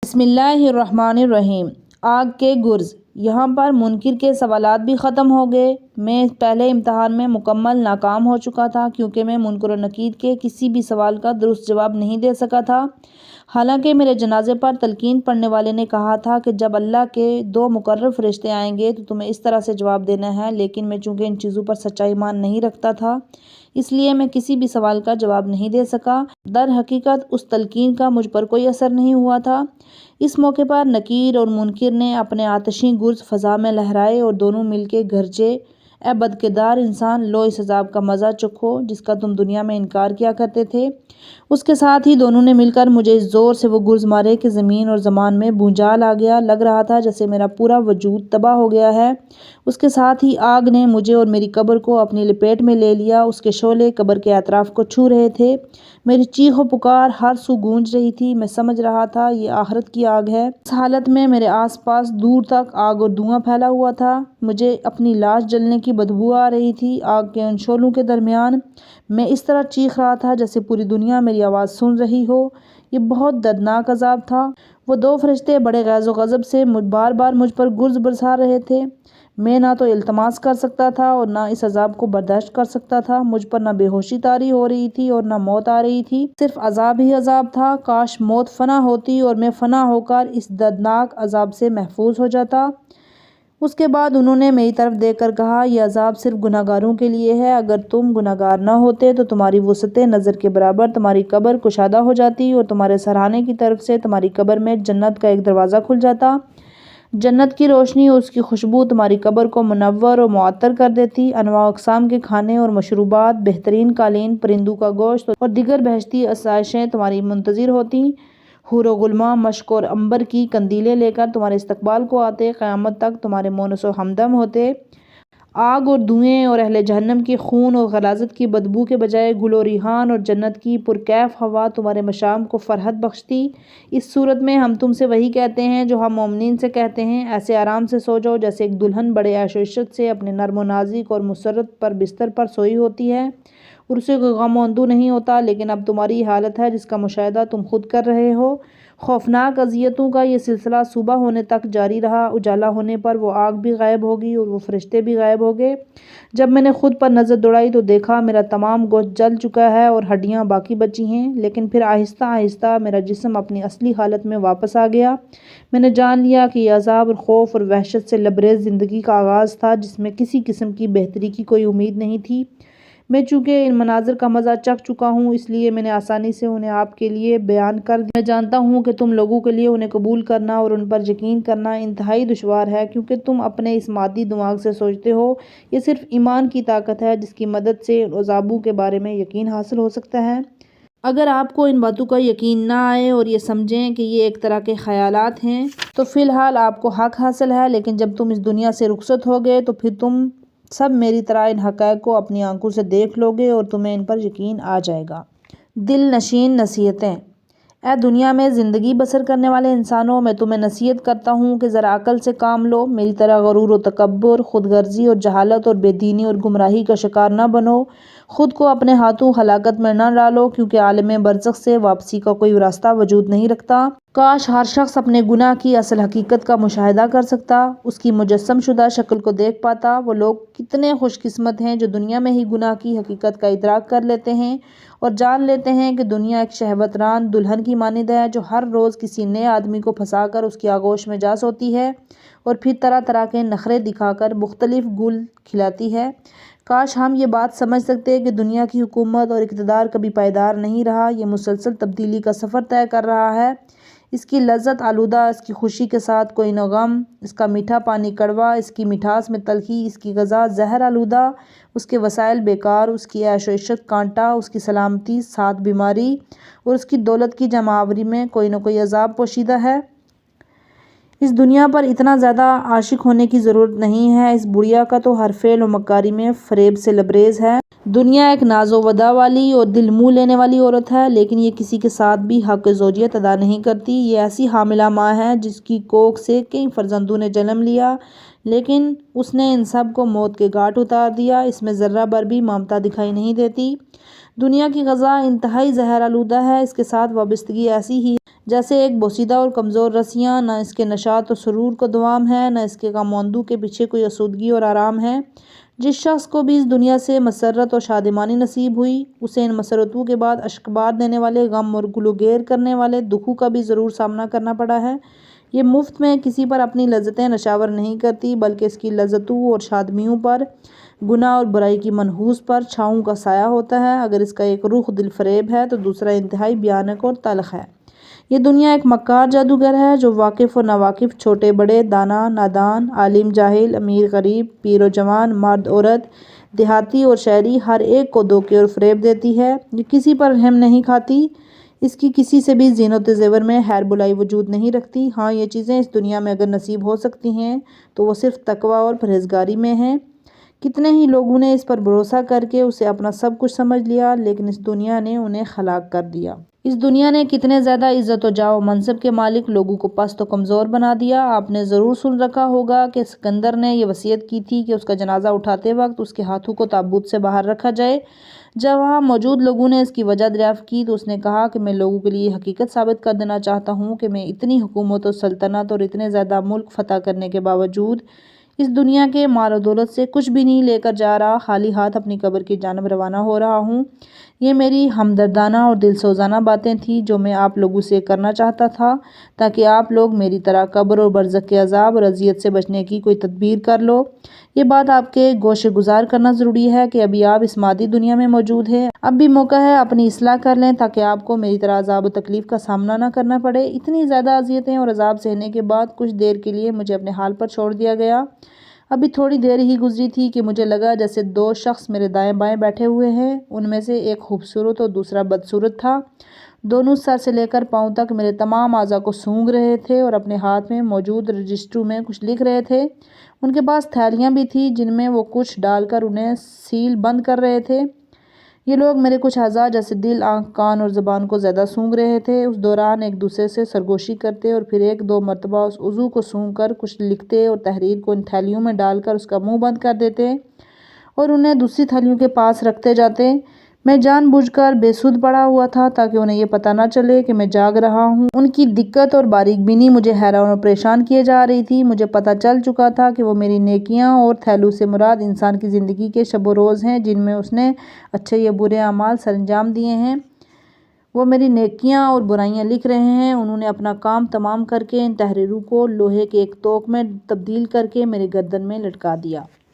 بسم اللہ الرحمن الرحیم۔ آگ کے گرز۔ یہاں پر منکر کے سوالات بھی ختم ہو گئے۔ میں پہلے امتحان میں مکمل ناکام ہو چکا تھا کیونکہ میں منکر و نکیر کے کسی بھی سوال کا درست جواب نہیں دے سکا تھا۔ حالانکہ میرے جنازے پر تلقین پڑھنے والے نے کہا تھا کہ جب اللہ کے 2 مقرر فرشتے آئیں گے تو تمہیں اس طرح سے جواب دینا ہے، لیکن میں چونکہ ان چیزوں پر سچا ایمان نہیں رکھتا تھا اس لیے میں کسی بھی سوال کا جواب نہیں دے سکا۔ در حقیقت اس تلقین کا مجھ پر کوئی اثر نہیں ہوا تھا۔ اس موقع پر نکیر اور منکر نے اپنے آتشیں گرز فضا میں لہرائے اور دونوں مل کے گرجے، اے بدکردار انسان، لو اس عذاب کا مزہ چکھو جس کا تم دنیا میں انکار کیا کرتے تھے۔ اس کے ساتھ ہی دونوں نے مل کر مجھے اس زور سے وہ گرز مارے کہ زمین اور زمان میں بھونچال آ گیا۔ لگ رہا تھا جیسے میرا پورا وجود تباہ ہو گیا ہے۔ اس کے ساتھ ہی آگ نے مجھے اور میری قبر کو اپنی لپیٹ میں لے لیا۔ اس کے شعلے قبر کے اطراف کو چھو رہے تھے۔ میری چیخ و پکار ہر سو گونج رہی تھی۔ میں سمجھ رہا تھا یہ آخرت کی آگ ہے۔ اس حالت میں میرے آس پاس دور تک آگ اور دھواں پھیلا ہوا تھا۔ مجھے اپنی لاش جلنے کی بدبو آ رہی تھی۔ آگ کے ان شعلوں کے درمیان میں اس طرح چیخ رہا تھا جیسے پوری دنیا میری آواز سن رہی ہو۔ یہ بہت دردناک عذاب تھا۔ وہ 2 فرشتے بڑے غیظ و غضب سے بار بار مجھ پر گرز برسا رہے تھے۔ میں نہ تو التماس کر سکتا تھا اور نہ اس عذاب کو برداشت کر سکتا تھا۔ مجھ پر نہ بے ہوشی طاری ہو رہی تھی اور نہ موت آ رہی تھی، صرف عذاب ہی عذاب تھا۔ کاش موت فنا ہوتی اور میں فنا ہو کر اس دردناک عذاب سے محفوظ ہو جاتا۔ اس کے بعد انہوں نے میری طرف دیکھ کر کہا، یہ عذاب صرف گناہ گاروں کے لیے ہے۔ اگر تم گناہ گار نہ ہوتے تو تمہاری وسعت نظر کے برابر تمہاری قبر کشادہ ہو جاتی اور تمہارے سرہانے کی طرف سے تمہاری قبر میں جنت کا ایک دروازہ کھل جاتا۔ جنت کی روشنی اور اس کی خوشبو تمہاری قبر کو منور اور معطر کر دیتی۔ انواع و اقسام کے کھانے اور مشروبات، بہترین قالین، پرندوں کا گوشت اور دیگر بہشتی آسائشیں تمہاری منتظر ہوتیں۔ حور و غلمان مشک اور عنبر کی قندیلیں لے کر تمہارے استقبال کو آتے، قیامت تک تمہارے مونس و ہمدم ہوتے۔ آگ اور دھوئیں اور اہل جہنم کی خون اور غلاظت کی بدبو کے بجائے گل و ریحان اور جنت کی پرکیف ہوا تمہارے مشام کو فرحت بخشتی۔ اس صورت میں ہم تم سے وہی کہتے ہیں جو ہم مومنین سے کہتے ہیں، ایسے آرام سے سو جاؤ جیسے ایک دلہن بڑے عیش و عشرت سے اپنے نرم و نازک اور مسرت پر بستر پر سوئی ہوتی ہے اور اسے کوئی غم و اندو نہیں ہوتا، لیکن اب تمہاری حالت ہے جس کا مشاہدہ تم خود کر رہے ہو۔ خوفناک اذیتوں کا یہ سلسلہ صبح ہونے تک جاری رہا۔ اجالا ہونے پر وہ آگ بھی غائب ہوگی اور وہ فرشتے بھی غائب ہو گئے۔ جب میں نے خود پر نظر دوڑائی تو دیکھا میرا تمام گوشت جل چکا ہے اور ہڈیاں باقی بچی ہیں، لیکن پھر آہستہ آہستہ میرا جسم اپنی اصلی حالت میں واپس آ گیا۔ میں نے جان لیا کہ یہ عذاب اور خوف اور وحشت سے لبریز زندگی کا آغاز تھا جس میں کسی قسم کی بہتری کی کوئی امید نہیں تھی۔ میں چونکہ ان مناظر کا مزہ چکھ چکا ہوں اس لیے میں نے آسانی سے انہیں آپ کے لیے بیان کر دیا۔ میں جانتا ہوں کہ تم لوگوں کے لیے انہیں قبول کرنا اور ان پر یقین کرنا انتہائی دشوار ہے کیونکہ تم اپنے اس مادی دماغ سے سوچتے ہو یہ صرف ایمان کی طاقت ہے جس کی مدد سے ان عذابوں کے بارے میں یقین حاصل ہو سکتا ہے۔ اگر آپ کو ان باتوں کا یقین نہ آئے اور یہ سمجھیں کہ یہ ایک طرح کے خیالات ہیں تو فی الحال آپ کو حق حاصل ہے، لیکن جب تم اس دنیا سے رخصت ہوگے تو پھر تم سب میری طرح ان حقائق کو اپنی آنکھوں سے دیکھ لوگے اور تمہیں ان پر یقین آ جائے گا۔ دل نشین نصیحتیں۔ اے دنیا میں زندگی بسر کرنے والے انسانوں، میں تمہیں نصیحت کرتا ہوں کہ ذرا عقل سے کام لو۔ میری طرح غرور و تکبر، خود غرضی اور جہالت اور بے دینی اور گمراہی کا شکار نہ بنو۔ خود کو اپنے ہاتھوں ہلاکت میں نہ ڈالو کیونکہ عالم برزخ سے واپسی کا کوئی راستہ وجود نہیں رکھتا۔ کاش ہر شخص اپنے گناہ کی اصل حقیقت کا مشاہدہ کر سکتا، اس کی مجسم شدہ شکل کو دیکھ پاتا۔ وہ لوگ کتنے خوش قسمت ہیں جو دنیا میں ہی گناہ کی حقیقت کا ادراک کر لیتے ہیں اور جان لیتے ہیں کہ دنیا ایک شہوت ران دلہن کی مانند ہے جو ہر روز کسی نئے آدمی کو پھنسا کر اس کی آغوش میں جا سوتی ہے اور پھر طرح طرح کے نخرے دکھا کر مختلف گل کھلاتی ہے۔ کاش ہم یہ بات سمجھ سکتے کہ دنیا کی حکومت اور اقتدار کبھی پائیدار نہیں رہا، یہ مسلسل تبدیلی کا سفر طے کر رہا ہے۔ اس کی لذت آلودہ، اس کی خوشی کے ساتھ کوئی نہ غم، اس کا میٹھا پانی کڑوا، اس کی مٹھاس میں تلخی، اس کی غذا زہر آلودہ، اس کے وسائل بیکار، اس کی عیش و عشرت کانٹا، اس کی سلامتی ساتھ بیماری اور اس کی دولت کی جمع آوری میں کوئی نہ کوئی عذاب پوشیدہ ہے۔ اس دنیا پر اتنا زیادہ عاشق ہونے کی ضرورت نہیں ہے، اس بڑھیا کا تو ہر فعل و مکاری میں فریب سے لبریز ہے۔ دنیا ایک ناز و ودا والی اور دل منہ لینے والی عورت ہے، لیکن یہ کسی کے ساتھ بھی حق زوجیت ادا نہیں کرتی۔ یہ ایسی حاملہ ماں ہے جس کی کوکھ سے کئی فرزندوں نے جنم لیا، لیکن اس نے ان سب کو موت کے گھاٹ اتار دیا۔ اس میں ذرہ بھر بھی ممتا دکھائی نہیں دیتی۔ دنیا کی غذا انتہائی زہر آلودہ ہے۔ اس کے ساتھ وابستگی ایسی ہی ہے جیسے ایک بوسیدہ اور کمزور رسیاں۔ نہ اس کے نشاط و سرور کو دوام ہے، نہ اس کے کاموندو کے پیچھے کوئی آسودگی اور آرام ہے۔ جس شخص کو بھی اس دنیا سے مسرت اور شادمانی نصیب ہوئی، اسے ان مسرتوں کے بعد اشکبار دینے والے غم اور گلوگیر کرنے والے دکھوں کا بھی ضرور سامنا کرنا پڑا ہے۔ یہ مفت میں کسی پر اپنی لذتیں نشاور نہیں کرتی، بلکہ اس کی لذتوں اور شادمیوں پر، گناہ اور برائی کی منحوس پر چھاؤں کا سایہ ہوتا ہے۔ اگر اس کا ایک رخ دل فریب ہے تو دوسرا انتہائی بھیانک اور تلخ ہے۔ یہ دنیا ایک مکار جادوگر ہے جو واقف و ناواقف، چھوٹے بڑے، دانا نادان، عالم جاہل، امیر غریب، پیر و جوان، مرد عورت، دیہاتی اور شہری، ہر ایک کو دھوکے اور فریب دیتی ہے۔ یہ کسی پر رحم نہیں کھاتی، اس کی کسی سے بھی زینت و زیور میں خیر بلائی وجود نہیں رکھتی۔ ہاں، یہ چیزیں اس دنیا میں اگر نصیب ہو سکتی ہیں تو وہ صرف تقویٰ اور پرہیزگاری میں ہیں۔ کتنے ہی لوگوں نے اس پر بھروسہ کر کے اسے اپنا سب کچھ سمجھ لیا، لیکن اس دنیا نے انہیں ہلاک کر دیا۔ اس دنیا نے کتنے زیادہ عزت و جاہ و منصب کے مالک لوگوں کو پست و کمزور بنا دیا۔ آپ نے ضرور سن رکھا ہوگا کہ سکندر نے یہ وصیت کی تھی کہ اس کا جنازہ اٹھاتے وقت اس کے ہاتھوں کو تابوت سے باہر رکھا جائے۔ جب وہاں موجود لوگوں نے اس کی وجہ دریافت کی تو اس نے کہا کہ میں لوگوں کے لیے یہ حقیقت ثابت کر دینا چاہتا ہوں کہ میں اتنی حکومت و سلطنت اور اتنے زیادہ ملک فتح کرنے کے باوجود اس دنیا کے مال و دولت سے کچھ بھی نہیں لے کر جا رہا، خالی ہاتھ اپنی قبر کی جانب روانہ ہو رہا ہوں۔ یہ میری ہمدردانہ اور دل سوزانہ باتیں تھیں جو میں آپ لوگوں سے کرنا چاہتا تھا تاکہ آپ لوگ میری طرح قبر اور برزخ کے عذاب اور اذیت سے بچنے کی کوئی تدبیر کر لو۔ یہ بات آپ کے گوش گزار کرنا ضروری ہے کہ ابھی آپ اس مادی دنیا میں موجود ہیں، اب بھی موقع ہے اپنی اصلاح کر لیں تاکہ آپ کو میری طرح عذاب و تکلیف کا سامنا نہ کرنا پڑے۔ اتنی زیادہ اذیتیں اور عذاب سہنے کے بعد کچھ دیر کے لیے مجھے اپنے حال پر چھوڑ دیا گیا۔ ابھی تھوڑی دیر ہی گزری تھی کہ مجھے لگا جیسے دو شخص میرے دائیں بائیں بیٹھے ہوئے ہیں۔ ان میں سے ایک خوبصورت اور دوسرا بدصورت تھا۔ دونوں سر سے لے کر پاؤں تک میرے تمام اعضاء کو سونگھ رہے تھے اور اپنے ہاتھ میں موجود رجسٹروں میں کچھ لکھ رہے تھے۔ ان کے پاس تھیلیاں بھی تھیں جن میں وہ کچھ ڈال کر انہیں سیل بند کر رہے تھے۔ یہ لوگ میرے کچھ اعضاء جیسے دل، آنکھ، کان اور زبان کو زیادہ سونگھ رہے تھے۔ اس دوران ایک دوسرے سے سرگوشی کرتے اور پھر ایک دو مرتبہ اس عضو کو سونگھ کر کچھ لکھتے اور تحریر کو ان تھیلیوں میں ڈال کر اس کا منہ بند کر دیتے اور انہیں دوسری تھیلیوں کے پاس رکھتے جاتے۔ میں جان بوجھ کر بے سود پڑا ہوا تھا تاکہ انہیں یہ پتہ نہ چلے کہ میں جاگ رہا ہوں۔ ان کی دقت اور باریک بینی مجھے حیران اور پریشان کیے جا رہی تھی۔ مجھے پتہ چل چکا تھا کہ وہ میری نیکیاں اور تھیلوں سے مراد انسان کی زندگی کے شب و روز ہیں جن میں اس نے اچھے یا برے اعمال سر انجام دیے ہیں۔ وہ میری نیکیاں اور برائیاں لکھ رہے ہیں۔ انہوں نے اپنا کام تمام کر کے ان تحریروں کو لوہے کے ایک توق میں تبدیل کر کے میری گردن میں لٹکا دیا۔